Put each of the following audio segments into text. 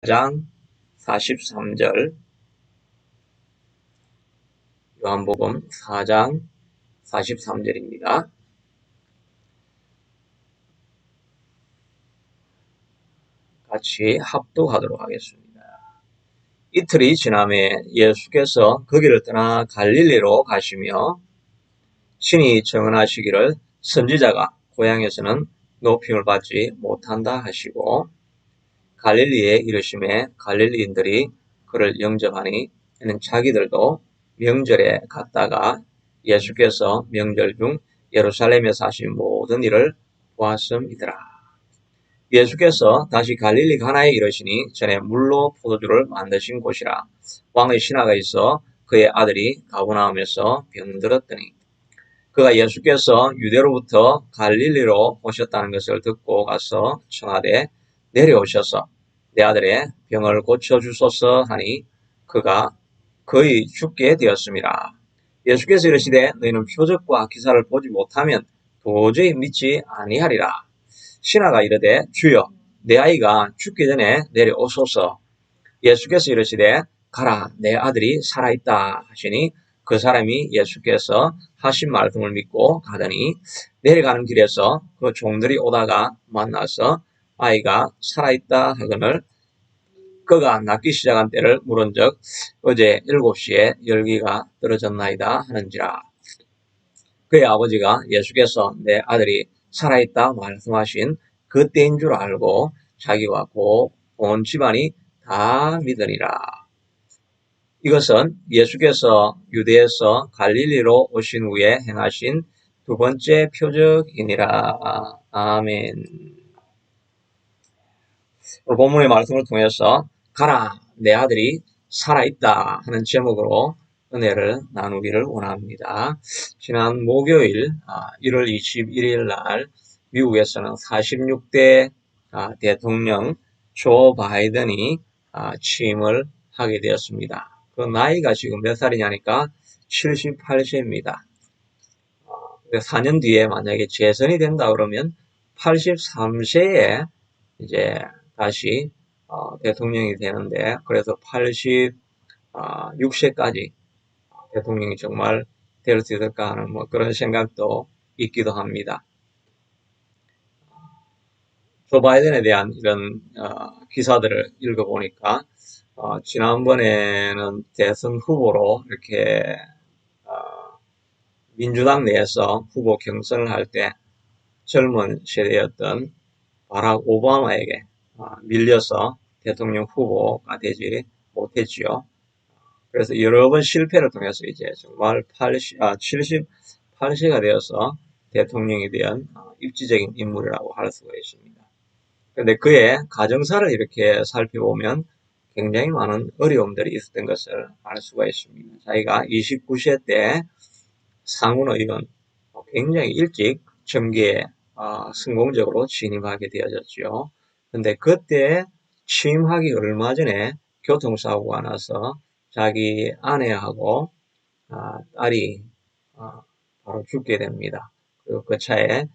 4장 43절, 요한복음 4장 43절입니다. 같이 합독하도록 하겠습니다. 이틀이 지남에 예수께서 거기를 떠나 갈릴리로 가시며 신이 청언하시기를 선지자가 고향에서는 높임을 받지 못한다 하시고 갈릴리에 이르심에 갈릴리인들이 그를 영접하니 이는 자기들도 명절에 갔다가 예수께서 명절 중 예루살렘에서 하신 모든 일을 보았음이더라. 예수께서 다시 갈릴리 가나에 이르시니 전에 물로 포도주를 만드신 곳이라. 왕의 신하가 있어 그의 아들이 가버나움에서 병들었더니 그가 예수께서 유대로부터 갈릴리로 오셨다는 것을 듣고 가서 청하되 내려오셔서 내 아들의 병을 고쳐주소서 하니 그가 거의 죽게 되었습니다. 예수께서 이르시되 너희는 표적과 기사를 보지 못하면 도저히 믿지 아니하리라. 신하가 이르되 주여 내 아이가 죽기 전에 내려오소서. 예수께서 이르시되 가라 내 아들이 살아있다 하시니 그 사람이 예수께서 하신 말씀을 믿고 가더니 내려가는 길에서 그 종들이 오다가 만나서 아이가 살아있다 하거늘 그가 낫기 시작한 때를 물은즉 어제 7시에 열기가 떨어졌나이다 하는지라. 그의 아버지가 예수께서 내 아들이 살아있다 말씀하신 그때인 줄 알고 자기와 온 집안이 다 믿으니라. 이것은 예수께서 유대에서 갈릴리로 오신 후에 행하신 두 번째 표적이니라. 아멘. 오늘 본문의 말씀을 통해서 가라 내 아들이 살아있다 하는 제목으로 은혜를 나누기를 원합니다. 지난 목요일 1월 21일 날 미국에서는 46대 대통령 조 바이든이 취임을 하게 되었습니다. 그 나이가 지금 몇 살이냐니까 78세입니다. 4년 뒤에 만약에 재선이 된다 그러면 83세에 이제 다시 대통령이 되는데 그래서 86세까지 대통령이 정말 될 수 있을까 하는 그런 생각도 있기도 합니다. 조 바이든에 대한 이런 기사들을 읽어보니까 지난번에는 대선 후보로 이렇게 민주당 내에서 후보 경선을 할 때 젊은 세대였던 바락 오바마에게 밀려서 대통령 후보가 되지 못했지요. 그래서 여러 번 실패를 통해서 이제 정말 78세가 되어서 대통령이 된 입지적인 인물이라고 할 수가 있습니다. 그런데 그의 가정사를 이렇게 살펴보면 굉장히 많은 어려움들이 있었던 것을 알 수가 있습니다. 자기가 29세 때 상원의원 굉장히 일찍 정계에 성공적으로 진입하게 되어졌죠. 그런데 그때 취임하기 얼마 전에 교통사고가 나서 자기 아내하고 딸이 바로 죽게 됩니다. 그리고 그 차에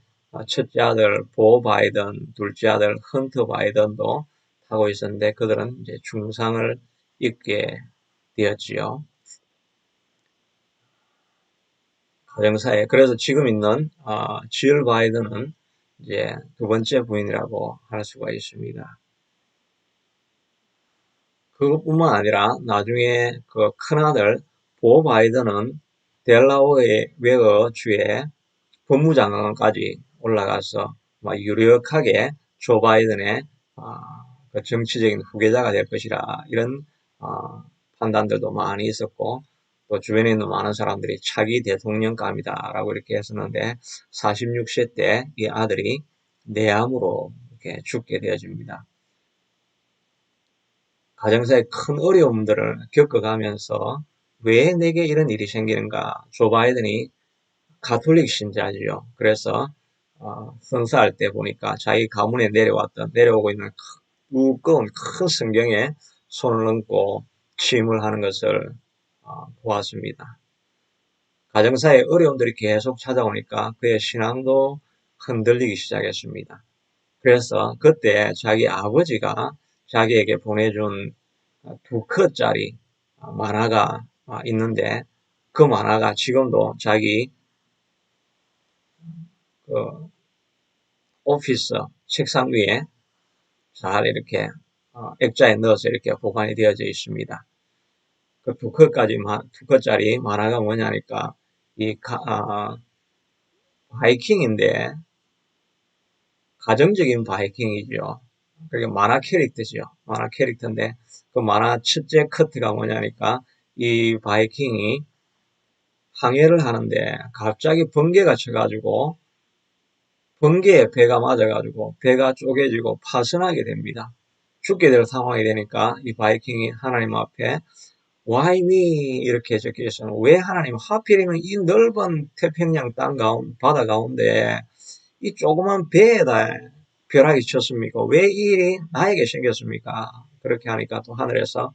첫째 아들 보 바이든, 둘째 아들 헌터 바이든도 타고 있었는데 그들은 이제 중상을 입게 되었지요. 가정사에. 그래서 지금 있는 질 바이든은 이제 두 번째 부인이라고 할 수가 있습니다. 그것뿐만 아니라 나중에 그 큰아들 보 바이든은 델라웨어 주의 법무장관까지 올라가서 유력하게 조 바이든의 그 정치적인 후계자가 될 것이라 이런 판단들도 많이 있었고 또 주변에 있는 많은 사람들이 차기 대통령감이다라고 이렇게 했었는데 46세 때 이 아들이 뇌암으로 이렇게 죽게 되어집니다. 가정사의 큰 어려움들을 겪어가면서 왜 내게 이런 일이 생기는가? 조 바이든이 가톨릭 신자지요. 그래서 선사할 때 보니까 자기 가문에 내려오고 있는 무거운 큰 성경에 손을 얹고 취임을 하는 것을 보았습니다. 가정사의 어려움들이 계속 찾아오니까 그의 신앙도 흔들리기 시작했습니다. 그래서 그때 자기 아버지가 자기에게 보내준 2컷짜리 만화가 있는데 그 만화가 지금도 자기 그 오피스 책상 위에 잘 이렇게 액자에 넣어서 이렇게 보관이 되어져 있습니다. 그 2컷짜리 만화가 뭐냐니까 이 바이킹인데 가정적인 바이킹이죠. 그게 만화 캐릭터죠. 만화 캐릭터인데 그 만화 첫째 커트가 뭐냐니까 이 바이킹이 항해를 하는데 갑자기 번개가 쳐가지고 번개에 배가 맞아가지고 배가 쪼개지고 파손하게 됩니다. 죽게 될 상황이 되니까 이 바이킹이 하나님 앞에 Why me? 이렇게 적혀 있어요. 왜 하나님 하필이면 이 넓은 태평양 바다 가운데 이 조그만 배에다 벼락이 쳤습니까? 왜 이 일이 나에게 생겼습니까? 그렇게 하니까 또 하늘에서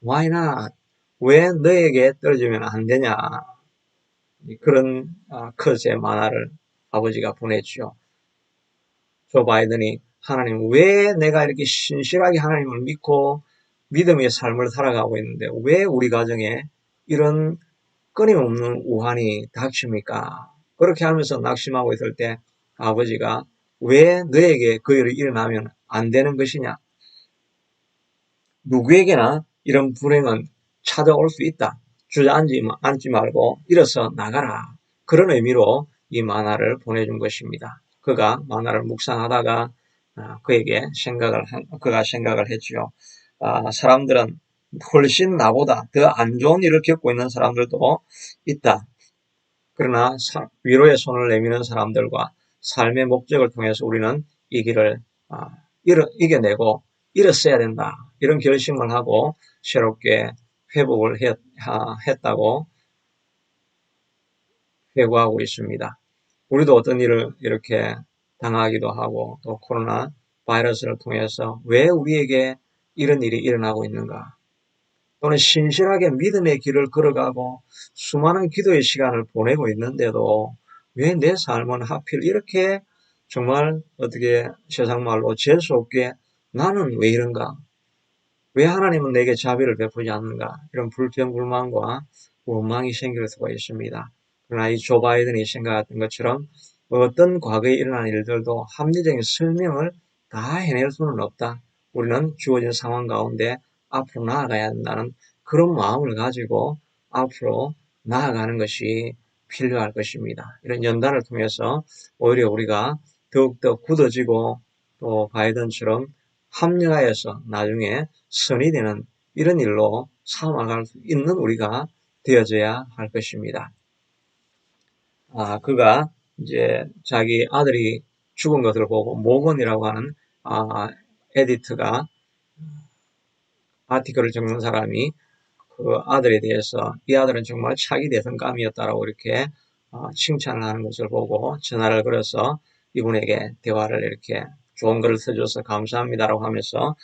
Why not? 왜 너에게 떨어지면 안 되냐? 그런 컷의 만화를 아버지가 보냈죠. 조 바이든이 하나님 왜 내가 이렇게 신실하게 하나님을 믿고 믿음의 삶을 살아가고 있는데 왜 우리 가정에 이런 끊임없는 우환이 닥칩니까? 그렇게 하면서 낙심하고 있을 때 아버지가 왜 너에게 그 일이 일어나면 안 되는 것이냐? 누구에게나 이런 불행은 찾아올 수 있다. 주저앉지 말고 일어서 나가라. 그런 의미로 이 만화를 보내준 것입니다. 그가 만화를 묵상하다가 그가 생각을 했지요. 사람들은 훨씬 나보다 더 안 좋은 일을 겪고 있는 사람들도 있다. 그러나 위로의 손을 내미는 사람들과 삶의 목적을 통해서 우리는 이 길을 이겨내고 일어서야 된다. 이런 결심을 하고 새롭게 회복을 했다고 회고하고 있습니다. 우리도 어떤 일을 이렇게 당하기도 하고 또 코로나 바이러스를 통해서 왜 우리에게 이런 일이 일어나고 있는가? 또는 신실하게 믿음의 길을 걸어가고 수많은 기도의 시간을 보내고 있는데도 왜 내 삶은 하필 이렇게 정말 어떻게 세상 말로 재수 없게 나는 왜 이런가? 왜 하나님은 내게 자비를 베푸지 않는가? 이런 불평불만과 원망이 생길 수가 있습니다. 그러나 이 조 바이든이 생각했던 것처럼 어떤 과거에 일어난 일들도 합리적인 설명을 다 해낼 수는 없다. 우리는 주어진 상황 가운데 앞으로 나아가야 한다는 그런 마음을 가지고 앞으로 나아가는 것이 필요할 것입니다. 이런 연단을 통해서 오히려 우리가 더욱더 굳어지고 또 바이든처럼 합리화해서 나중에 선이 되는 이런 일로 삼아갈 수 있는 우리가 되어져야 할 것입니다. 그가 이제 자기 아들이 죽은 것을 보고 모건이라고 하는 에디트가 아티클을 적는 사람이 그 아들에 대해서 이 아들은 정말 차기 대성감이었다라고 이렇게 칭찬을 하는 것을 보고 전화를 걸어서 이분에게 대화를 이렇게 좋은 글을 써줘서 감사합니다라고 하면서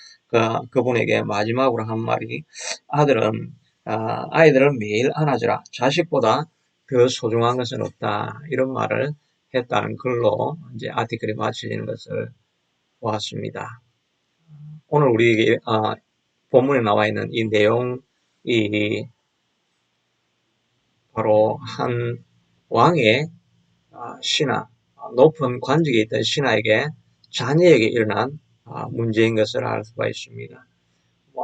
그분에게 마지막으로 한 말이 아이들을 매일 안아주라. 자식보다 더 소중한 것은 없다. 이런 말을 했다는 글로 이제 아티클이 마쳐지는 것을 보았습니다. 오늘 우리에게 본문에 나와 있는 이 내용이 바로 한 왕의 신하, 높은 관직에 있던 신하에게 자녀에게 일어난 문제인 것을 알 수가 있습니다.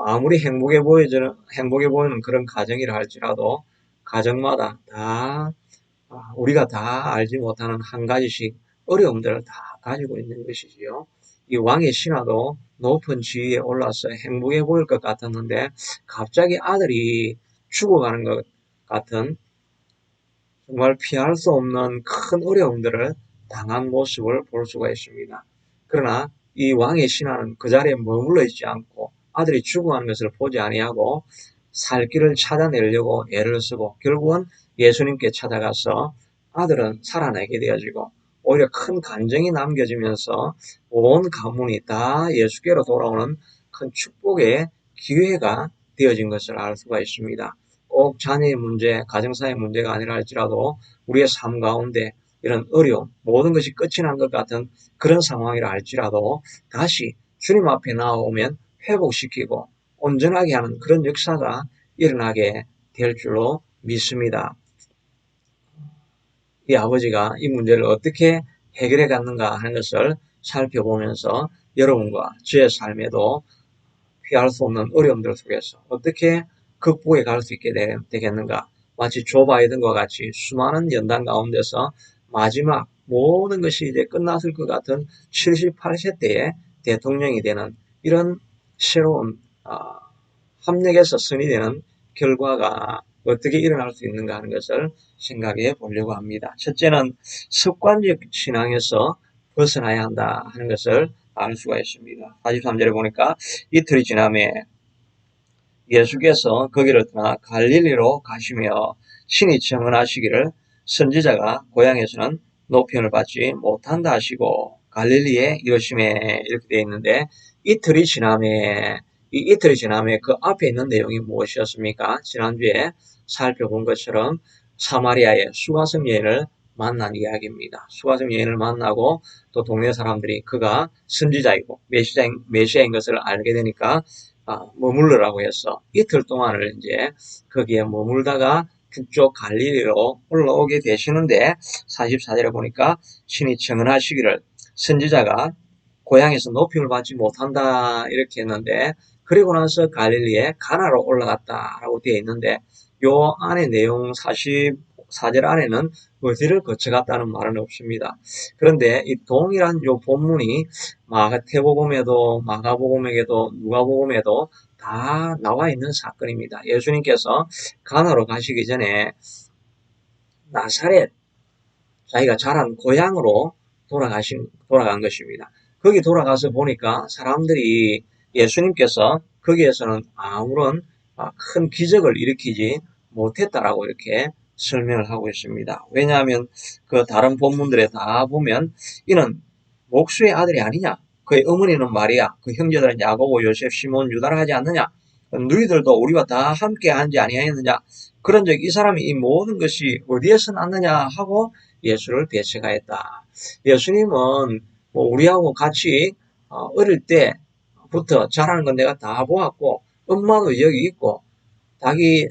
아무리 행복해 보이는 그런 가정이라 할지라도 가정마다 다 우리가 다 알지 못하는 한 가지씩 어려움들을 다 가지고 있는 것이지요. 이 왕의 신하도 높은 지위에 올라서 행복해 보일 것 같았는데 갑자기 아들이 죽어가는 것 같은 정말 피할 수 없는 큰 어려움들을 당한 모습을 볼 수가 있습니다. 그러나 이 왕의 신하는 그 자리에 머물러 있지 않고 아들이 죽어가는 것을 보지 아니하고 살 길을 찾아내려고 애를 쓰고 결국은 예수님께 찾아가서 아들은 살아나게 되어지고 오히려 큰 간증이 남겨지면서 온 가문이 다 예수께로 돌아오는 큰 축복의 기회가 되어진 것을 알 수가 있습니다. 꼭 자녀의 문제, 가정사의 문제가 아니라 할지라도 우리의 삶 가운데 이런 어려움, 모든 것이 끝이 난 것 같은 그런 상황이라 할지라도 다시 주님 앞에 나아오면 회복시키고 온전하게 하는 그런 역사가 일어나게 될 줄로 믿습니다. 이 아버지가 이 문제를 어떻게 해결해 갔는가 하는 것을 살펴보면서 여러분과 저의 삶에도 피할 수 없는 어려움들 속에서 어떻게 극복해 갈 수 있게 되겠는가. 마치 조 바이든과 같이 수많은 연단 가운데서 마지막 모든 것이 이제 끝났을 것 같은 78세 때에 대통령이 되는 이런 새로운 합력에서 선이 되는 결과가 어떻게 일어날 수 있는가 하는 것을 생각해 보려고 합니다. 첫째는 습관적 신앙에서 벗어나야 한다 하는 것을 알 수가 있습니다. 43절에 보니까 이틀이 지남에 예수께서 거기를 떠나 갈릴리로 가시며 신이 청언하시기를 선지자가 고향에서는 노편을 받지 못한다 하시고 갈릴리에 이르심에 이렇게 되어 있는데 이틀이 지남에 이 이틀이 지남에 그 앞에 있는 내용이 무엇이었습니까? 지난주에 살펴본 것처럼 사마리아의 수가성 여인을 만난 이야기입니다. 수가성 여인을 만나고 또 동네 사람들이 그가 선지자이고 메시아인 것을 알게 되니까 머물러라고 해서 이틀 동안을 이제 거기에 머물다가 북쪽 갈릴리로 올라오게 되시는데 44절에 보니까 신이 청언하시기를 선지자가 고향에서 높임을 받지 못한다 이렇게 했는데 그리고 나서 갈릴리에 가나로 올라갔다라고 되어 있는데 요 안에 내용 44절 안에는 어디를 거쳐갔다는 말은 없습니다. 그런데 이 동일한 요 본문이 마태복음에도 마가복음에도 누가복음에도 다 나와 있는 사건입니다. 예수님께서 가나로 가시기 전에 나사렛 자기가 자란 고향으로 돌아간 것입니다. 거기 돌아가서 보니까 사람들이 예수님께서 거기에서는 아무런 큰 기적을 일으키지 못했다라고 이렇게 설명을 하고 있습니다. 왜냐하면 그 다른 본문들에 다 보면 이는 목수의 아들이 아니냐? 그의 어머니는 마리아, 그 형제들은 야고보, 요셉, 시몬, 유다라 하지 않느냐? 너희들도 우리와 다 함께 하지 아니하였느냐? 그런즉 이 사람이 이 모든 것이 어디에서 났느냐 하고 예수를 배척하였다. 예수님은 뭐 우리하고 같이 어릴 때부터 자라는 건 내가 다 보았고 엄마도 여기 있고 자기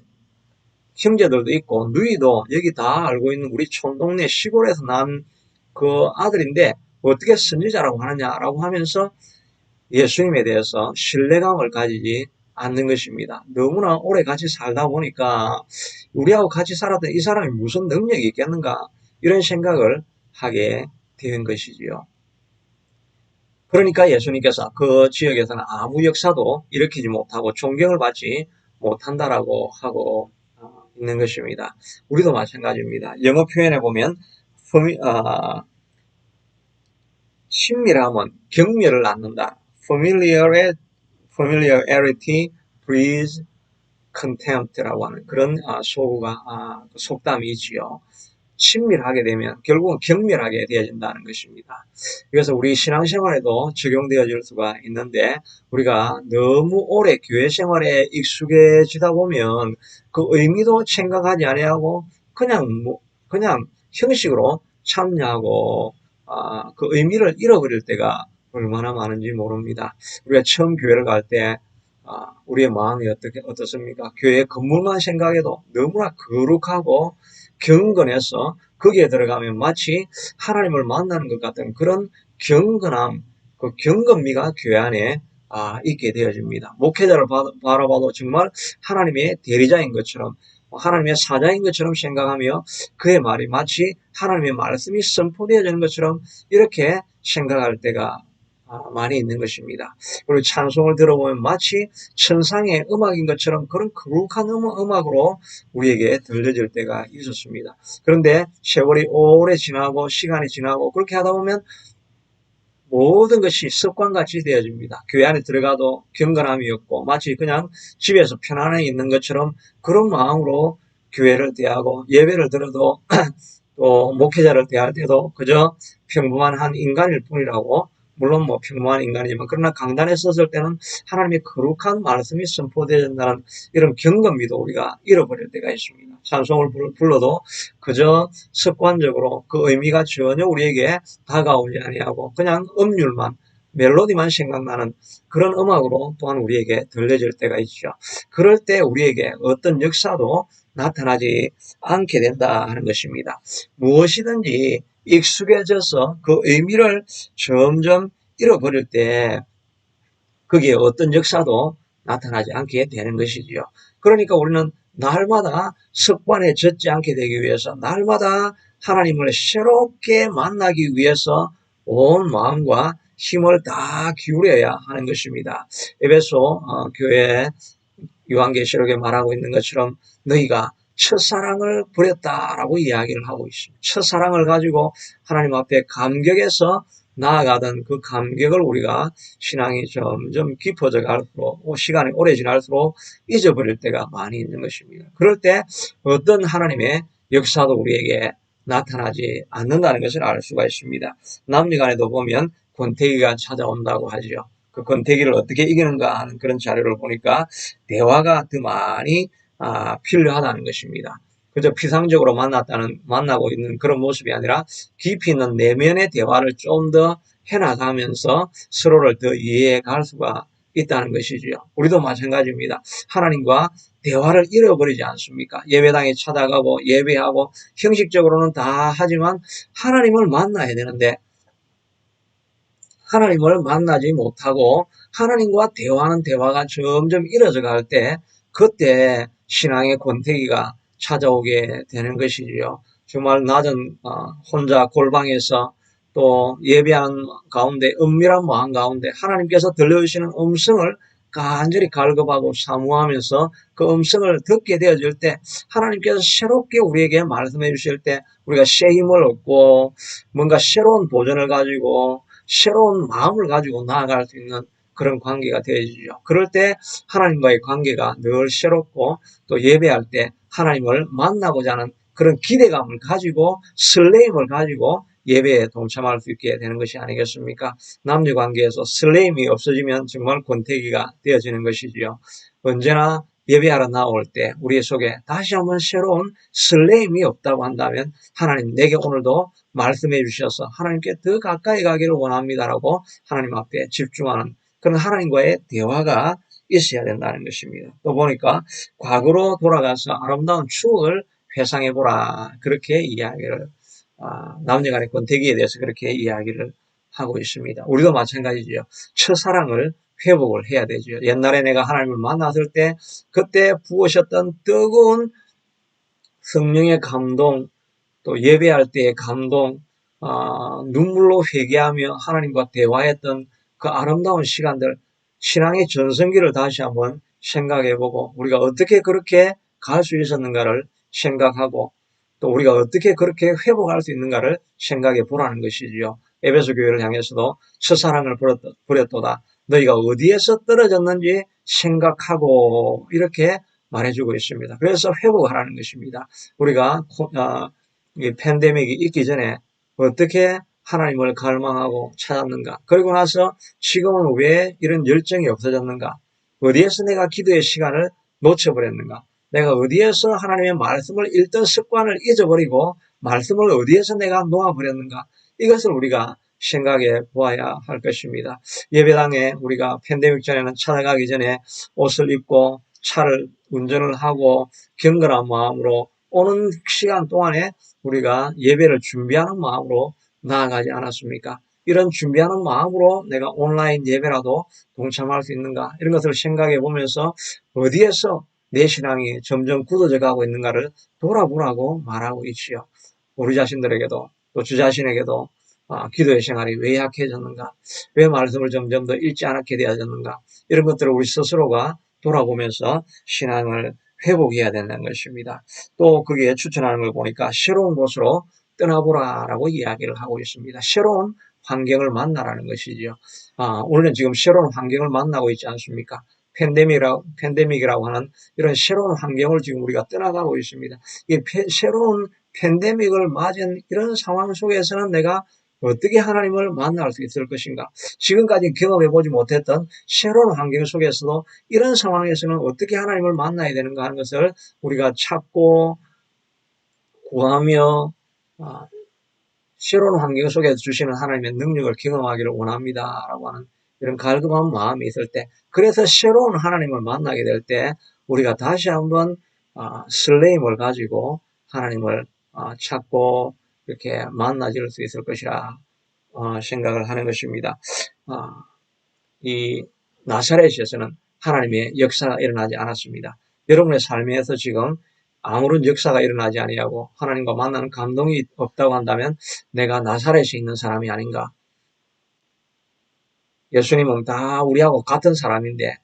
형제들도 있고 누이도 여기 다 알고 있는 우리 촌동네 시골에서 난 그 아들인데 어떻게 선지자라고 하느냐라고 하면서 예수님에 대해서 신뢰감을 가지지 않는 것입니다. 너무나 오래 같이 살다 보니까 우리하고 같이 살았던 이 사람이 무슨 능력이 있겠는가 이런 생각을 하게 된 것이지요. 그러니까 예수님께서 그 지역에서는 아무 역사도 일으키지 못하고 존경을 받지 못한다라고 하고 있는 것입니다. 우리도 마찬가지입니다. 영어 표현에 보면 친밀함은 경멸을 낳는다. familiarity breeds contempt라고 하는 그런 속담이 있지요. 친밀하게 되면 결국은 경멸하게 되어진다는 것입니다. 그래서 우리 신앙생활에도 적용되어질 수가 있는데 우리가 너무 오래 교회 생활에 익숙해지다 보면 그 의미도 생각하지 아니하고 그냥 형식으로 참여하고 그 의미를 잃어버릴 때가 얼마나 많은지 모릅니다. 우리가 처음 교회를 갈 때 우리의 마음이 어떻습니까? 교회 건물만 생각해도 너무나 거룩하고 경건해서 거기에 들어가면 마치 하나님을 만나는 것 같은 그런 경건함, 그 경건미가 교회 안에 있게 되어집니다. 목회자를 바라봐도 정말 하나님의 대리자인 것처럼 하나님의 사자인 것처럼 생각하며 그의 말이 마치 하나님의 말씀이 선포되어지는 것처럼 이렇게 생각할 때가 많이 있는 것입니다. 그리고 찬송을 들어보면 마치 천상의 음악인 것처럼 그런 거룩한 음악으로 우리에게 들려질 때가 있었습니다. 그런데 세월이 오래 지나고 시간이 지나고 그렇게 하다 보면 모든 것이 습관같이 되어집니다. 교회 안에 들어가도 경건함이 없고 마치 그냥 집에서 편안하게 있는 것처럼 그런 마음으로 교회를 대하고 예배를 들어도 또 목회자를 대할 때도 그저 평범한 한 인간일 뿐이라고 물론 뭐 평범한 인간이지만 그러나 강단에 섰을 때는 하나님의 거룩한 말씀이 선포되어진다는 이런 경건미도 우리가 잃어버릴 때가 있습니다. 찬송을 불러도 그저 습관적으로 그 의미가 전혀 우리에게 다가오지 아니하고 그냥 음률만 멜로디만 생각나는 그런 음악으로 또한 우리에게 들려질 때가 있죠. 그럴 때 우리에게 어떤 역사도 나타나지 않게 된다 하는 것입니다. 무엇이든지 익숙해져서 그 의미를 점점 잃어버릴 때 거기에 어떤 역사도 나타나지 않게 되는 것이지요. 그러니까 우리는 날마다 습관에 젖지 않게 되기 위해서 날마다 하나님을 새롭게 만나기 위해서 온 마음과 힘을 다 기울여야 하는 것입니다. 에베소 교회 요한계시록에 말하고 있는 것처럼 너희가 첫사랑을 버렸다라고 이야기를 하고 있습니다. 첫사랑을 가지고 하나님 앞에 감격해서 나아가던 그 감격을 우리가 신앙이 점점 깊어져 갈수록 시간이 오래 지날수록 잊어버릴 때가 많이 있는 것입니다. 그럴 때 어떤 하나님의 역사도 우리에게 나타나지 않는다는 것을 알 수가 있습니다. 남녀간에도 보면 권태기가 찾아온다고 하죠. 그 권태기를 어떻게 이기는가 하는 그런 자료를 보니까 대화가 더 많이 필요하다는 것입니다. 그저 피상적으로 만나고 있는 그런 모습이 아니라 깊이 있는 내면의 대화를 좀 더 해나가면서 서로를 더 이해해 갈 수가 있다는 것이지요. 우리도 마찬가지입니다. 하나님과 대화를 잃어버리지 않습니까? 예배당에 찾아가고 예배하고 형식적으로는 다 하지만 하나님을 만나야 되는데 하나님을 만나지 못하고 하나님과 대화하는 대화가 점점 이뤄져 갈 때 그때 신앙의 권태기가 찾아오게 되는 것이지요. 정말 낮은 혼자 골방에서 또 예배하는 가운데 은밀한 마음 가운데 하나님께서 들려주시는 음성을 간절히 갈급하고 사모하면서 그 음성을 듣게 되어질 때 하나님께서 새롭게 우리에게 말씀해 주실 때 우리가 새 힘을 얻고 뭔가 새로운 도전을 가지고 새로운 마음을 가지고 나아갈 수 있는 그런 관계가 되어지죠. 그럴 때 하나님과의 관계가 늘 새롭고 또 예배할 때 하나님을 만나고자 하는 그런 기대감을 가지고 설레임을 가지고 예배에 동참할 수 있게 되는 것이 아니겠습니까? 남녀 관계에서 설레임이 없어지면 정말 권태기가 되어지는 것이지요. 언제나 예배하러 나올 때 우리 속에 다시 한번 새로운 설레임이 없다고 한다면 하나님 내게 오늘도 말씀해 주셔서 하나님께 더 가까이 가기를 원합니다라고 하나님 앞에 집중하는 그런 하나님과의 대화가 있어야 된다는 것입니다. 또 보니까 과거로 돌아가서 아름다운 추억을 회상해 보라 그렇게 이야기를 남녀간의 권태기에 대해서 그렇게 이야기를 하고 있습니다. 우리도 마찬가지죠. 첫사랑을 회복을 해야 되죠. 옛날에 내가 하나님을 만났을 때 그때 부으셨던 뜨거운 성령의 감동 또 예배할 때의 감동, 눈물로 회개하며 하나님과 대화했던 그 아름다운 시간들, 신앙의 전성기를 다시 한번 생각해보고 우리가 어떻게 그렇게 갈 수 있었는가를 생각하고 또 우리가 어떻게 그렇게 회복할 수 있는가를 생각해 보라는 것이지요. 에베소 교회를 향해서도 첫사랑을 버렸도다. 너희가 어디에서 떨어졌는지 생각하고 이렇게 말해주고 있습니다. 그래서 회복하라는 것입니다. 우리가 이 팬데믹이 있기 전에 어떻게 하나님을 갈망하고 찾았는가? 그리고 나서 지금은 왜 이런 열정이 없어졌는가? 어디에서 내가 기도의 시간을 놓쳐버렸는가? 내가 어디에서 하나님의 말씀을 읽던 습관을 잊어버리고 말씀을 어디에서 내가 놓아버렸는가? 이것을 우리가 생각해 보아야 할 것입니다. 예배당에 우리가 팬데믹 전에는 찾아가기 전에 옷을 입고 차를 운전을 하고 경건한 마음으로 오는 시간 동안에 우리가 예배를 준비하는 마음으로 나아가지 않았습니까? 이런 준비하는 마음으로 내가 온라인 예배라도 동참할 수 있는가? 이런 것을 생각해 보면서 어디에서 내 신앙이 점점 굳어져 가고 있는가를 돌아보라고 말하고 있지요. 우리 자신들에게도 또 주 자신에게도 기도의 생활이 왜 약해졌는가? 왜 말씀을 점점 더 읽지 않게 되어졌는가? 이런 것들을 우리 스스로가 돌아보면서 신앙을 회복해야 된다는 것입니다. 또 거기에 추천하는 걸 보니까 새로운 곳으로 떠나보라라고 이야기를 하고 있습니다. 새로운 환경을 만나라는 것이죠. 오늘은 지금 새로운 환경을 만나고 있지 않습니까? 팬데믹이라고 하는 이런 새로운 환경을 지금 우리가 떠나가고 있습니다. 이 새로운 팬데믹을 맞은 이런 상황 속에서는 내가 어떻게 하나님을 만날 수 있을 것인가? 지금까지 경험해보지 못했던 새로운 환경 속에서도 이런 상황에서는 어떻게 하나님을 만나야 되는가 하는 것을 우리가 찾고 구하며 새로운 환경 속에서 주시는 하나님의 능력을 경험하기를 원합니다. 라고 하는 이런 갈급한 마음이 있을 때, 그래서 새로운 하나님을 만나게 될 때 우리가 다시 한번 설레임을 가지고 하나님을 찾고 이렇게 만나질 수 있을 것이라 생각을 하는 것입니다. 이 나사렛에서는 하나님의 역사가 일어나지 않았습니다. 여러분의 삶에서 지금 아무런 역사가 일어나지 아니하고 하나님과 만나는 감동이 없다고 한다면 내가 나사렛에 있는 사람이 아닌가? 예수님은 다 우리하고 같은 사람인데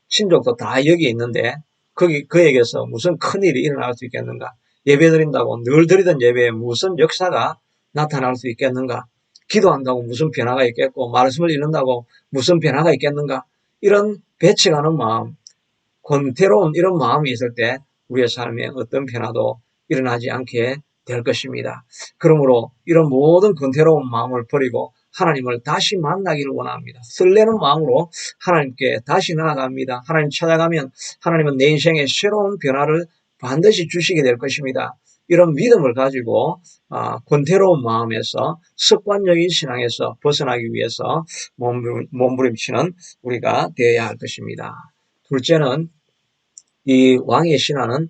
친족도 다 여기 있는데 그에게서 무슨 큰일이 일어날 수 있겠는가? 예배 드린다고 늘 드리던 예배에 무슨 역사가 나타날 수 있겠는가? 기도한다고 무슨 변화가 있겠고 말씀을 읽는다고 무슨 변화가 있겠는가? 이런 배척하는 마음, 권태로운 이런 마음이 있을 때 우리의 삶에 어떤 변화도 일어나지 않게 될 것입니다. 그러므로 이런 모든 권태로운 마음을 버리고 하나님을 다시 만나기를 원합니다. 설레는 마음으로 하나님께 다시 나아갑니다. 하나님 찾아가면 하나님은 내 인생에 새로운 변화를 반드시 주시게 될 것입니다. 이런 믿음을 가지고 권태로운 마음에서 습관적인 신앙에서 벗어나기 위해서 몸부림치는 우리가 되어야 할 것입니다. 둘째는 이 왕의 신화는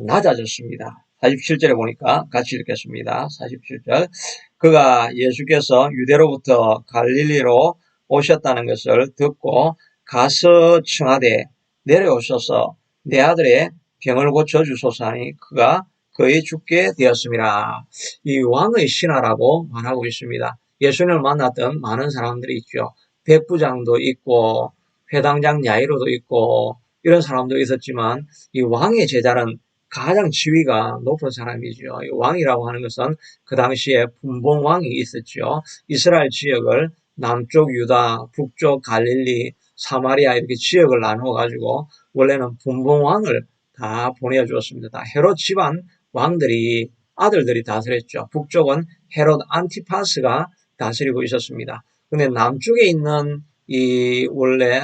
낮아졌습니다. 47절에 보니까 같이 읽겠습니다. 47절. 그가 예수께서 유대로부터 갈릴리로 오셨다는 것을 듣고 가서 청하되 내려오셔서 내 아들의 병을 고쳐주소서 하니 그가 거의 죽게 되었습니다. 이 왕의 신하라고 말하고 있습니다. 예수님을 만났던 많은 사람들이 있죠. 백부장도 있고 회당장 야이로도 있고 이런 사람도 있었지만 이 왕의 제자는 가장 지위가 높은 사람이죠. 이 왕이라고 하는 것은 그 당시에 분봉왕이 있었죠. 이스라엘 지역을 남쪽 유다, 북쪽 갈릴리, 사마리아 이렇게 지역을 나누어 가지고 원래는 분봉왕을 다 보내주었습니다. 다 헤롯 집안 왕들이 아들들이 다스렸죠. 북쪽은 헤롯 안티파스가 다스리고 있었습니다. 근데 남쪽에 있는 이 원래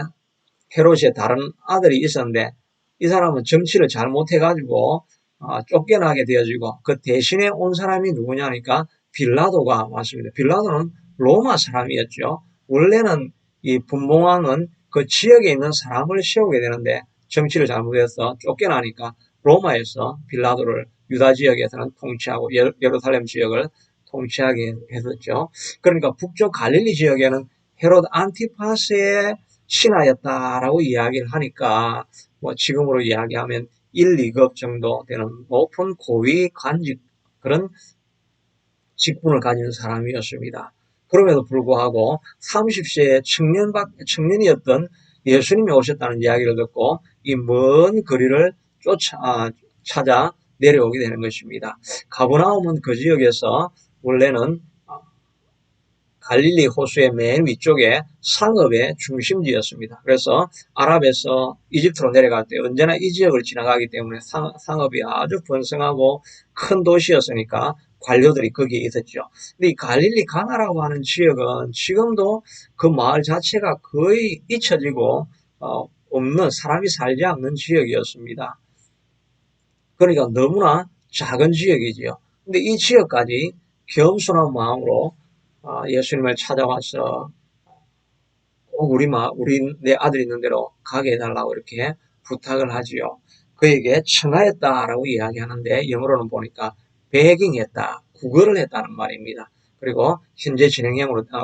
헤롯의 다른 아들이 있었는데 이 사람은 정치를 잘못해가지고 쫓겨나게 되어지고 그 대신에 온 사람이 누구냐니까 빌라도가 왔습니다. 빌라도는 로마 사람이었죠. 원래는 이 분봉왕은 그 지역에 있는 사람을 세우게 되는데 정치를 잘못해서 쫓겨나니까 로마에서 빌라도를 유다 지역에서는 통치하고 예루살렘 지역을 통치하게 했었죠. 그러니까 북쪽 갈릴리 지역에는 헤롯 안티파스의 신하였다라고 이야기를 하니까 뭐 지금으로 이야기하면 1, 2급 정도 되는 높은 고위 관직 그런 직분을 가진 사람이었습니다. 그럼에도 불구하고 30세의 청년이었던 예수님이 오셨다는 이야기를 듣고 이 먼 거리를 찾아 내려오게 되는 것입니다. 가버나움은 그 지역에서 원래는 갈릴리 호수의 맨 위쪽에 상업의 중심지였습니다. 그래서 아랍에서 이집트로 내려갈 때 언제나 이 지역을 지나가기 때문에 상업이 아주 번성하고 큰 도시였으니까 관료들이 거기에 있었죠. 근데 이 갈릴리 가나라고 하는 지역은 지금도 그 마을 자체가 거의 잊혀지고 없는 사람이 살지 않는 지역이었습니다. 그러니까 너무나 작은 지역이지요. 근데 이 지역까지 겸손한 마음으로 예수님을 찾아와서 꼭 내 아들 있는 대로 가게 해달라고 이렇게 부탁을 하지요. 그에게 청하였다라고 이야기하는데 영어로는 보니까 begging했다, 구걸을 했다는 말입니다. 그리고 현재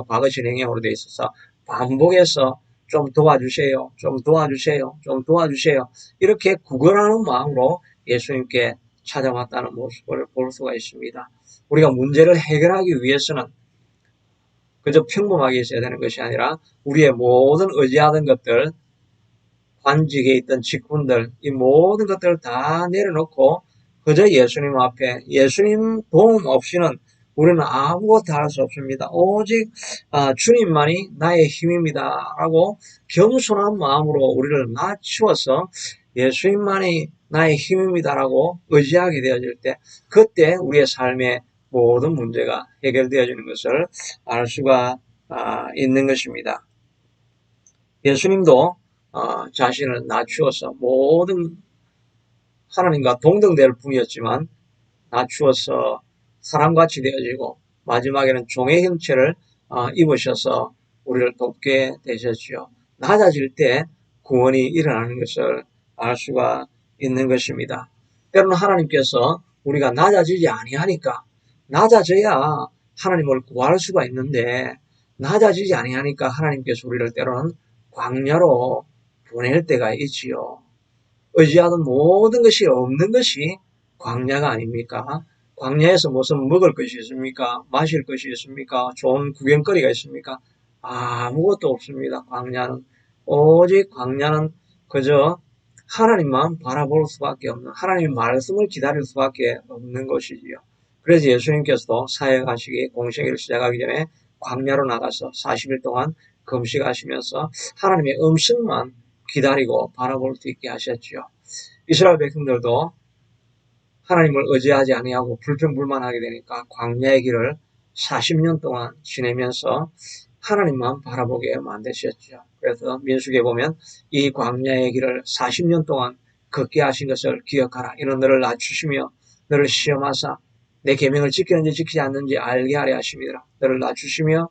과거 진행형으로 되어 있어서 반복해서 좀 도와주세요, 좀 도와주세요, 좀 도와주세요. 이렇게 구걸하는 마음으로 예수님께 찾아왔다는 모습을 볼 수가 있습니다. 우리가 문제를 해결하기 위해서는 그저 평범하게 있어야 되는 것이 아니라 우리의 모든 의지하던 것들, 관직에 있던 직분들, 이 모든 것들을 다 내려놓고 그저 예수님 앞에 예수님 도움 없이는 우리는 아무것도 할 수 없습니다. 오직 주님만이 나의 힘입니다. 라고 겸손한 마음으로 우리를 낮추어서 예수님만이 나의 힘입니다. 라고 의지하게 되어질 때 그때 우리의 삶의 모든 문제가 해결되어지는 것을 알 수가 있는 것입니다. 예수님도 자신을 낮추어서 모든 하나님과 동등될 뿐이었지만 낮추어서 사람같이 되어지고 마지막에는 종의 형체를 입으셔서 우리를 돕게 되셨지요. 낮아질 때 구원이 일어나는 것을 알 수가 있는 것입니다. 때로는 하나님께서 우리가 낮아지지 아니하니까, 낮아져야 하나님을 구할 수가 있는데 낮아지지 아니하니까 하나님께서 우리를 때로는 광야로 보낼 때가 있지요. 의지하던 모든 것이 없는 것이 광야가 아닙니까? 광야에서 무슨 먹을 것이 있습니까? 마실 것이 있습니까? 좋은 구경거리가 있습니까? 아무것도 없습니다. 광야는. 오직 광야는 그저 하나님만 바라볼 수밖에 없는, 하나님의 말씀을 기다릴 수밖에 없는 것이지요. 그래서 예수님께서도 사역하시기, 공생애를 시작하기 전에 광야로 나가서 40일 동안 금식하시면서 하나님의 음성만 기다리고 바라볼 수 있게 하셨지요. 이스라엘 백성들도 하나님을 의지하지 아니하고 불평불만하게 되니까 광야의 길을 40년 동안 지내면서 하나님만 바라보게 만드셨죠. 그래서 민수기에 보면 이 광야의 길을 40년 동안 걷게 하신 것을 기억하라. 이는 너를 낮추시며 너를 시험하사 내 계명을 지키는지 지키지 않는지 알게 하려 하심이라. 너를 낮추시며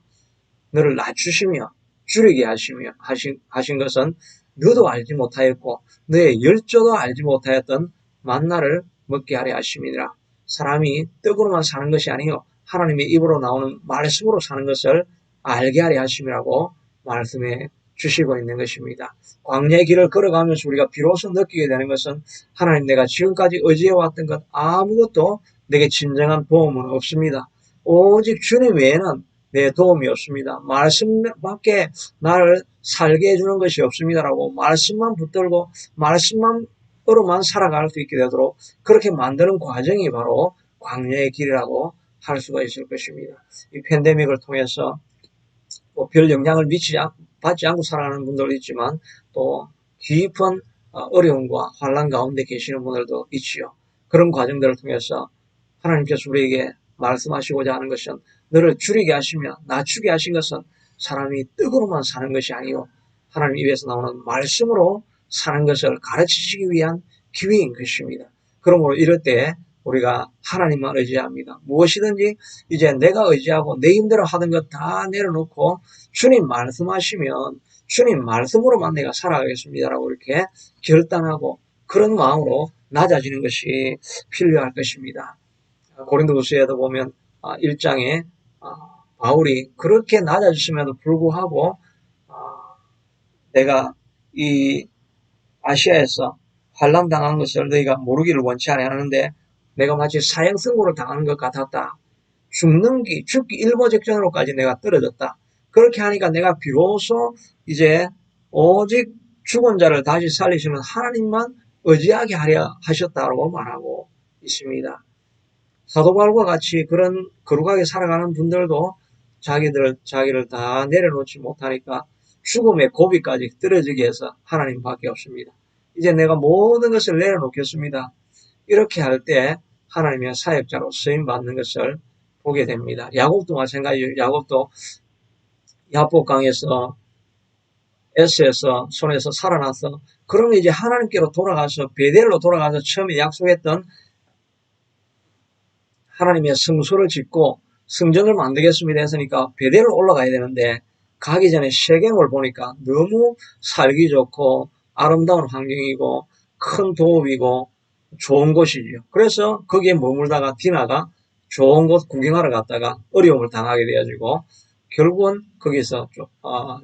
줄이게 하신 것은 너도 알지 못하였고 너의 열조도 알지 못하였던 만나를 먹게 하려 하심이니라. 사람이 떡으로만 사는 것이 아니요 하나님의 입으로 나오는 말씀으로 사는 것을 알게 하려 하심이라고 말씀해 주시고 있는 것입니다. 광야의 길을 걸어가면서 우리가 비로소 느끼게 되는 것은 하나님, 내가 지금까지 의지해왔던 것 아무것도 내게 진정한 도움은 없습니다. 오직 주님 외에는 내 도움이 없습니다. 말씀밖에 나를 살게 해주는 것이 없습니다라고 말씀만 붙들고 말씀만으로만 살아갈 수 있게 되도록 그렇게 만드는 과정이 바로 광야의 길이라고 할 수가 있을 것입니다. 이 팬데믹을 통해서 별 영향을 받지 않고 살아가는 분들도 있지만 또 깊은 어려움과 환난 가운데 계시는 분들도 있지요. 그런 과정들을 통해서 하나님께서 우리에게 말씀하시고자 하는 것은 너를 줄이게 하시며 낮추게 하신 것은 사람이 떡으로만 사는 것이 아니요 하나님 입에서 나오는 말씀으로 사는 것을 가르치시기 위한 기회인 것입니다. 그러므로 이럴 때 우리가 하나님만 의지합니다. 무엇이든지 이제 내가 의지하고 내 힘대로 하던 것 다 내려놓고 주님 말씀하시면 주님 말씀으로만 내가 살아가겠습니다라고 이렇게 결단하고 그런 마음으로 낮아지는 것이 필요할 것입니다. 고린도후서에도 보면 1장에 바울이 그렇게 낮아졌음에도 불구하고 내가 이 아시아에서 환난 당한 것을 너희가 모르기를 원치 않았는데 내가 마치 사형선고를 당하는 것 같았다. 죽기 일보 직전으로까지 내가 떨어졌다. 그렇게 하니까 내가 비로소 이제 오직 죽은 자를 다시 살리시는 하나님만 의지하게 하려 하셨다고 말하고 있습니다. 사도 바울과 같이 그런 거룩하게 살아가는 분들도 자기를 다 내려놓지 못하니까 죽음의 고비까지 떨어지게 해서 하나님밖에 없습니다. 이제 내가 모든 것을 내려놓겠습니다. 이렇게 할 때 하나님의 사역자로 쓰임 받는 것을 보게 됩니다. 야곱도 마찬가지예요. 야곱도 야복강에서 에스에서 손에서 살아나서 그러면 이제 하나님께로 돌아가서 베델로 돌아가서 처음에 약속했던 하나님의 성소를 짓고 성전을 만들겠습니다 했으니까 베델로 올라가야 되는데 가기 전에 세겜을 보니까 너무 살기 좋고 아름다운 환경이고 큰 도읍이고 좋은 곳이죠. 그래서 거기에 머물다가 디나가 좋은 곳 구경하러 갔다가 어려움을 당하게 되어지고 결국은 거기서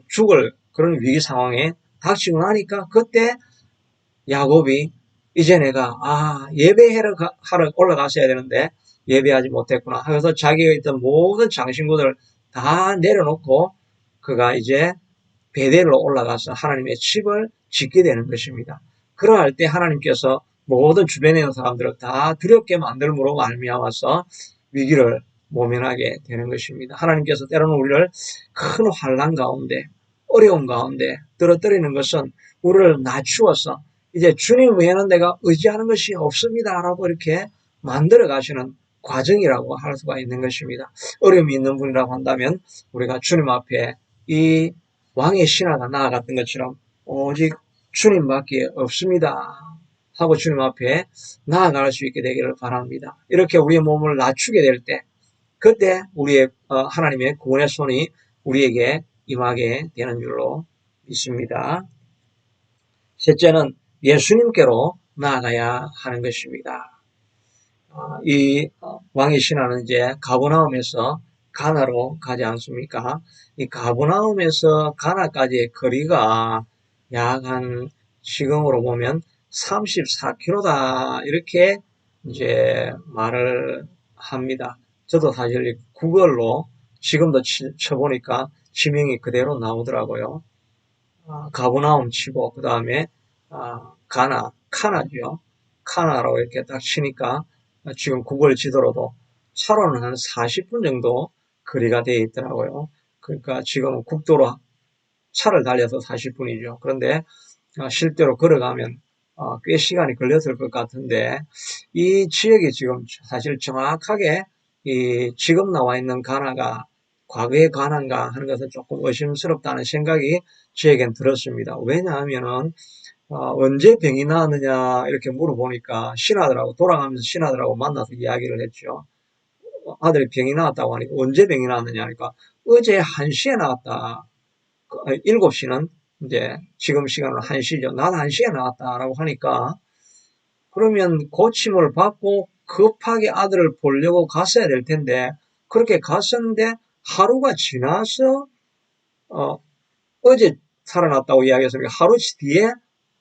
죽을 그런 위기 상황에 닥치고 나니까 그때 야곱이 이제 내가 예배하러 올라갔어야 되는데 예배하지 못했구나 하면서 자기가 있던 모든 장신구들을 다 내려놓고 그가 이제 베델로 올라가서 하나님의 집을 짓게 되는 것입니다. 그러할 때 하나님께서 모든 주변에 있는 사람들을 다 두렵게 만들므로 말미암아서 위기를 모면하게 되는 것입니다. 하나님께서 때로는 우리를 큰 환난 가운데 어려운 가운데 떨어뜨리는 것은 우리를 낮추어서 이제 주님 외에는 내가 의지하는 것이 없습니다 라고 이렇게 만들어 가시는 과정이라고 할 수가 있는 것입니다. 어려움이 있는 분이라고 한다면 우리가 주님 앞에 이 왕의 신하가 나아갔던 것처럼 오직 주님밖에 없습니다 하고 주님 앞에 나아갈 수 있게 되기를 바랍니다. 이렇게 우리의 몸을 낮추게 될 때 그때 우리의 하나님의 구원의 손이 우리에게 임하게 되는 줄로 믿습니다. 셋째는 예수님께로 나아가야 하는 것입니다. 이 왕의 신하는 이제 가버나움에서 가나로 가지 않습니까? 이 가버나움에서 가나까지의 거리가 약 한 지금으로 보면 34km다 이렇게 이제 말을 합니다. 저도 사실 구글로 지금도 쳐보니까 지명이 그대로 나오더라고요. 가버나움 치고 그 다음에 카나죠. 카나로 이렇게 딱 치니까 지금 구글 지도로도 차로는 한 40분 정도 거리가 되어 있더라고요. 그러니까 지금 국도로 차를 달려서 40분이죠. 그런데 실제로 걸어가면 꽤 시간이 걸렸을 것 같은데 이 지역이 지금 사실 정확하게 이 지금 나와 있는 가나가 과거의 가나인가 하는 것은 조금 의심스럽다는 생각이 저에겐 들었습니다. 왜냐하면은 언제 병이 나왔느냐 이렇게 물어보니까 신하들하고 돌아가면서 신하들하고 만나서 이야기를 했죠. 아들이 병이 나왔다고 하니까 언제 병이 나왔느냐 하니까 어제 1시에 나왔다. 7시는 이제 지금 시간으로 1시죠. 난 1시에 나왔다라고 하니까 그러면 고침을 받고 급하게 아들을 보려고 갔어야 될 텐데 그렇게 갔었는데 하루가 지나서 어제 살아났다고 이야기했으니까 하루 뒤에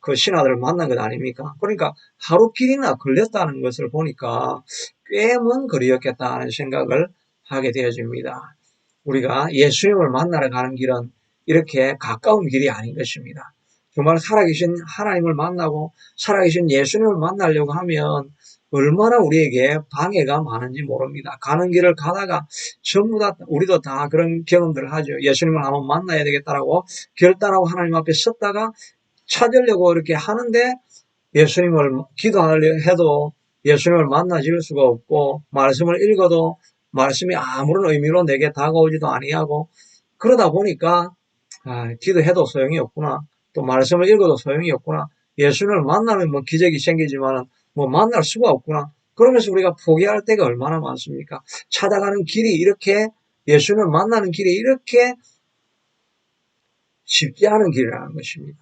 그 신하들을 만난 것 아닙니까? 그러니까 하루 길이나 걸렸다는 것을 보니까 꽤 먼 거리였겠다는 생각을 하게 되어집니다. 우리가 예수님을 만나러 가는 길은 이렇게 가까운 길이 아닌 것입니다. 정말 살아계신 하나님을 만나고 살아계신 예수님을 만나려고 하면 얼마나 우리에게 방해가 많은지 모릅니다. 가는 길을 가다가 전부 다 우리도 다 그런 경험들을 하죠. 예수님을 한번 만나야 되겠다라고 결단하고 하나님 앞에 섰다가 찾으려고 이렇게 하는데 예수님을 기도하려 해도 예수님을 만나질 수가 없고 말씀을 읽어도 말씀이 아무런 의미로 내게 다가오지도 아니하고 그러다 보니까 기도해도 소용이 없구나. 또 말씀을 읽어도 소용이 없구나. 예수님을 만나면 뭐 기적이 생기지만 뭐 만날 수가 없구나. 그러면서 우리가 포기할 때가 얼마나 많습니까? 찾아가는 길이 이렇게 예수님을 만나는 길이 이렇게 쉽지 않은 길이라는 것입니다.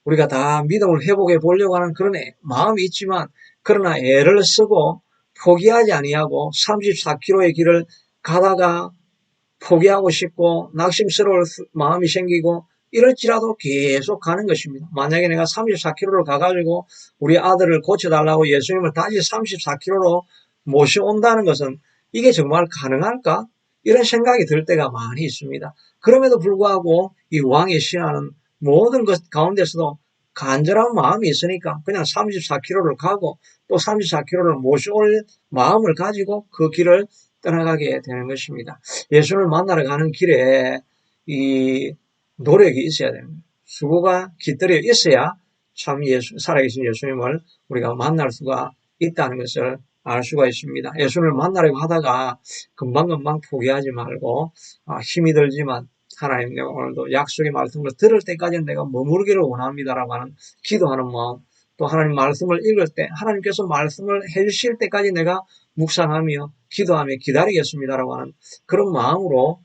우리가 다 믿음을 회복해 보려고 하는 그런 마음이 있지만 그러나 애를 쓰고 포기하지 아니하고 34km의 길을 가다가 포기하고 싶고 낙심스러울 마음이 생기고 이럴지라도 계속 가는 것입니다. 만약에 내가 34km를 가가지고 우리 아들을 고쳐달라고 예수님을 다시 34km로 모셔온다는 것은 이게 정말 가능할까? 이런 생각이 들 때가 많이 있습니다. 그럼에도 불구하고 이 왕의 신하는 모든 것 가운데서도 간절한 마음이 있으니까 그냥 34km를 가고 또 34km를 모셔올 마음을 가지고 그 길을 떠나가게 되는 것입니다. 예수를 만나러 가는 길에 이 노력이 있어야 됩니다. 수고가 깃들여 있어야 참 살아계신 예수님을 우리가 만날 수가 있다는 것을 알 수가 있습니다. 예수님을 만나려고 하다가 금방금방 포기하지 말고 힘이 들지만 하나님 내가 오늘도 약속의 말씀을 들을 때까지는 내가 머무르기를 원합니다라고 하는 기도하는 마음 또 하나님 말씀을 읽을 때 하나님께서 말씀을 해주실 때까지 내가 묵상하며 기도하며 기다리겠습니다라고 하는 그런 마음으로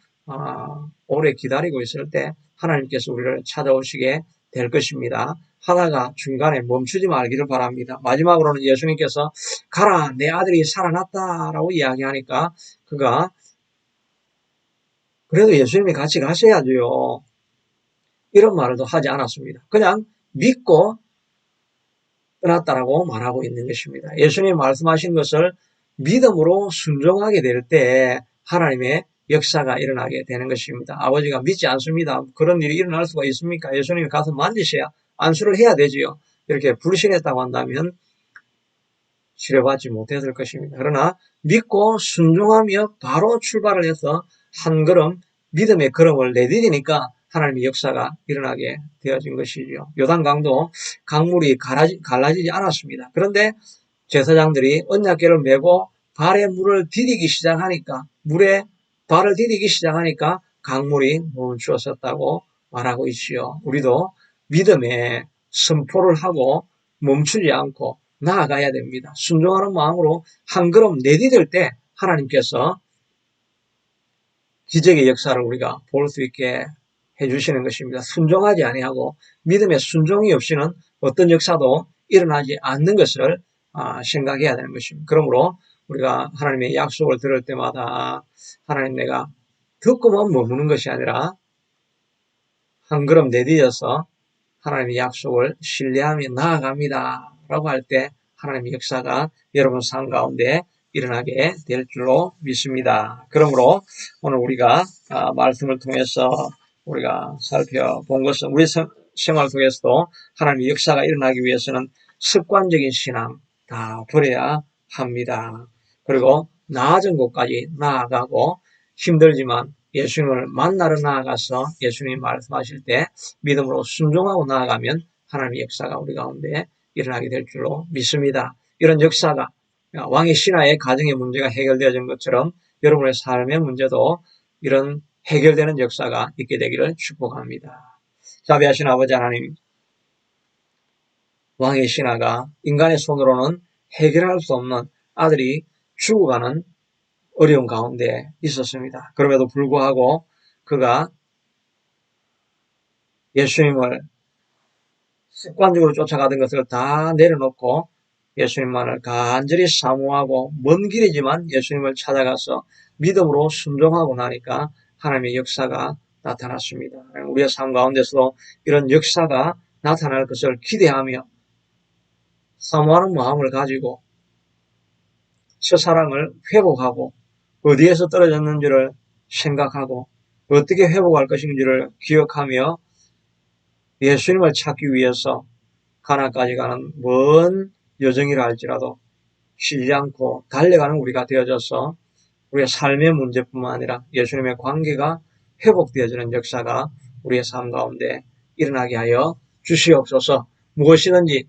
오래 기다리고 있을 때 하나님께서 우리를 찾아오시게 될 것입니다. 하다가 중간에 멈추지 말기를 바랍니다. 마지막으로는 예수님께서 가라 내 아들이 살아났다라고 이야기하니까 그가 그래도 예수님이 같이 가셔야죠. 이런 말도 하지 않았습니다. 그냥 믿고 떠났다라고 말하고 있는 것입니다. 예수님 말씀하신 것을 믿음으로 순종하게 될 때 하나님의 역사가 일어나게 되는 것입니다. 아버지가 믿지 않습니다. 그런 일이 일어날 수가 있습니까? 예수님이 가서 만지셔야 안수를 해야 되지요. 이렇게 불신했다고 한다면 치료받지 못했을 것입니다. 그러나 믿고 순종하며 바로 출발을 해서 한 걸음 믿음의 걸음을 내디디니까 하나님의 역사가 일어나게 되어진 것이죠. 요단강도 강물이 갈라지지 않았습니다. 그런데 제사장들이 언약궤를 메고 발에 물을 디디기 시작하니까 물에 발을 디디기 시작하니까 강물이 멈추었었다고 말하고 있지요. 우리도 믿음의 선포를 하고 멈추지 않고 나아가야 됩니다. 순종하는 마음으로 한 걸음 내디딜 때 하나님께서 기적의 역사를 우리가 볼 수 있게 해주시는 것입니다. 순종하지 아니하고 믿음의 순종이 없이는 어떤 역사도 일어나지 않는 것을 생각해야 되는 것입니다. 그러므로 우리가 하나님의 약속을 들을 때마다 하나님 내가 듣고만 머무는 것이 아니라 한 걸음 내디뎌서 하나님의 약속을 신뢰하며 나아갑니다. 라고 할 때 하나님의 역사가 여러분 삶 가운데 일어나게 될 줄로 믿습니다. 그러므로 오늘 우리가 말씀을 통해서 우리가 살펴본 것은 우리 생활 속에서도 하나님의 역사가 일어나기 위해서는 습관적인 신앙 다 버려야 합니다. 그리고 나아진 곳까지 나아가고 힘들지만 예수님을 만나러 나아가서 예수님이 말씀하실 때 믿음으로 순종하고 나아가면 하나님의 역사가 우리 가운데 일어나게 될 줄로 믿습니다. 이런 역사가 왕의 신하의 가정의 문제가 해결되어진 것처럼 여러분의 삶의 문제도 이런 해결되는 역사가 있게 되기를 축복합니다. 자비하신 아버지 하나님, 왕의 신하가 인간의 손으로는 해결할 수 없는 아들이 죽어가는 어려운 가운데 있었습니다. 그럼에도 불구하고 그가 예수님을 습관적으로 쫓아가던 것을 다 내려놓고 예수님만을 간절히 사모하고 먼 길이지만 예수님을 찾아가서 믿음으로 순종하고 나니까 하나님의 역사가 나타났습니다. 우리의 삶 가운데서도 이런 역사가 나타날 것을 기대하며 사모하는 마음을 가지고 첫사랑을 회복하고 어디에서 떨어졌는지를 생각하고 어떻게 회복할 것인지를 기억하며 예수님을 찾기 위해서 가나까지 가는 먼 여정이라 할지라도 쉬지 않고 달려가는 우리가 되어져서 우리의 삶의 문제뿐만 아니라 예수님의 관계가 회복되어지는 역사가 우리의 삶 가운데 일어나게 하여 주시옵소서. 무엇이든지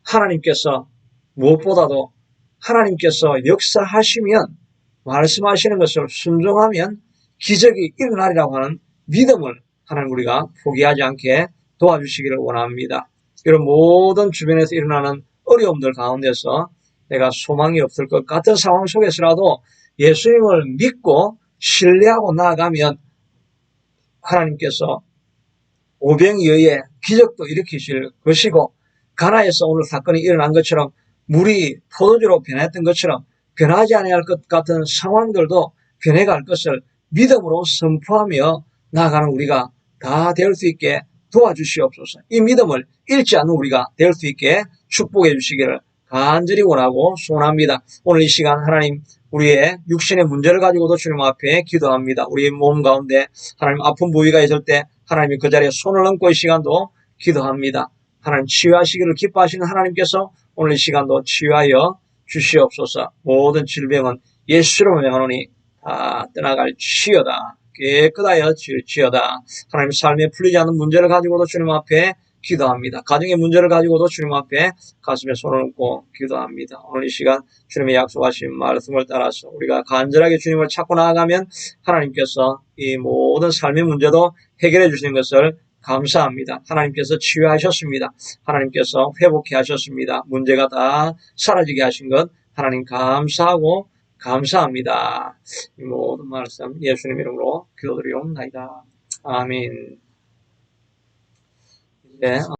하나님께서 무엇보다도 하나님께서 역사하시면 말씀하시는 것을 순종하면 기적이 일어나리라고 하는 믿음을 하나님 우리가 포기하지 않게 도와주시기를 원합니다. 이런 모든 주변에서 일어나는 어려움들 가운데서 내가 소망이 없을 것 같은 상황 속에서라도 예수님을 믿고 신뢰하고 나아가면 하나님께서 오병이어의 기적도 일으키실 것이고 가나에서 오늘 사건이 일어난 것처럼 물이 포도주로 변했던 것처럼 변하지 아니할 것 같은 상황들도 변해갈 것을 믿음으로 선포하며 나아가는 우리가 다 될 수 있게 도와주시옵소서. 이 믿음을 잃지 않는 우리가 될 수 있게 축복해 주시기를 간절히 원하고 소원합니다. 오늘 이 시간 하나님 우리의 육신의 문제를 가지고도 주님 앞에 기도합니다. 우리의 몸 가운데 하나님 아픈 부위가 있을 때 하나님이 그 자리에 손을 얹고 이 시간도 기도합니다. 하나님 치유하시기를 기뻐하시는 하나님께서 오늘 이 시간도 치유하여 주시옵소서. 모든 질병은 예수로 명하노니 다 떠나갈 치여다. 깨끗하여 치여다. 하나님 삶에 풀리지 않는 문제를 가지고도 주님 앞에 기도합니다. 가정의 문제를 가지고도 주님 앞에 가슴에 손을 얹고 기도합니다. 오늘 이 시간 주님의 약속하신 말씀을 따라서 우리가 간절하게 주님을 찾고 나아가면 하나님께서 이 모든 삶의 문제도 해결해 주시는 것을 감사합니다. 하나님께서 치유하셨습니다. 하나님께서 회복해 하셨습니다. 문제가 다 사라지게 하신 것 하나님 감사하고 감사합니다. 이 모든 말씀 예수님 이름으로 기도드리옵나이다. 아멘. 네.